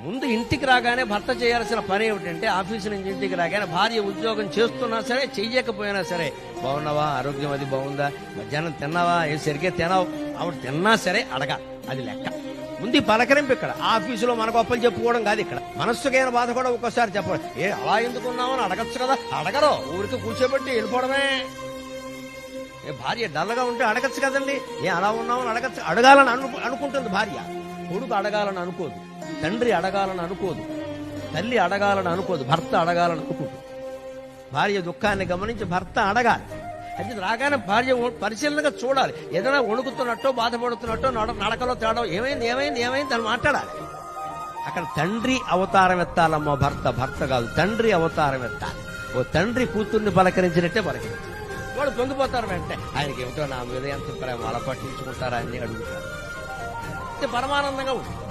ముందు ఇంటికి రాగానే భర్త చేయాల్సిన పని ఏమిటంటే ఆఫీసు నుంచి ఇంటికి రాగానే భార్య ఉద్యోగం చేస్తున్నా సరే చెయ్యకపోయినా సరే బాగున్నావా, ఆరోగ్యం అది బాగుందా, మధ్యాహ్నం తిన్నావా, ఏ సరిగ్గా తినావు, ఆవిడ తిన్నా సరే అడగా, అది లెక్క. ముందు పలకరింపు ఇక్కడ. ఆఫీసులో మన గొప్పలు చెప్పుకోవడం కాదు. ఇక్కడ మనస్సుకైన బాధ కూడా ఒక్కోసారి చెప్పడం. ఏ అలా ఎందుకున్నామని అడగచ్చు కదా, అడగరు, ఊరికి కూర్చోబెట్టి వెళ్ళిపోవడమే. ఏ భార్య డల్గా ఉంటే అడగచ్చు కదండి, ఏ అలా ఉన్నామని అడగచ్చు. అడగాలని అనుకుంటుంది భార్య, కొడుకు అడగాలని అనుకోదు, తండ్రి అడగాలని అనుకోదు, తల్లి అడగాలని అనుకోదు, భర్త అడగాలని అనుకుంటుంది. భార్య దుఃఖాన్ని గమనించి భర్త అడగాలి. అది రాగానే భార్య పరిశీలనగా చూడాలి. ఏదైనా వణుకుతున్నట్టో బాధపడుతున్నట్టో నడకలో తేడా ఏమైంది ఏమైంది ఏమైంది అని మాట్లాడాలి. అక్కడ తండ్రి అవతారం ఎత్తాలమ్మా, భర్త కాదు, తండ్రి అవతారం ఎత్తాలి. ఓ తండ్రి కూతుర్ని పలకరించినట్టే పలకరించాలి. వాడు పొంగిపోతారు వెంటనే. ఆయనకి ఏమిటో నా మీద ఎంత ప్రేమ, అలా పట్టించుకుంటారా అని అడుగుతారు. పరమానందంగా ఉంటుంది.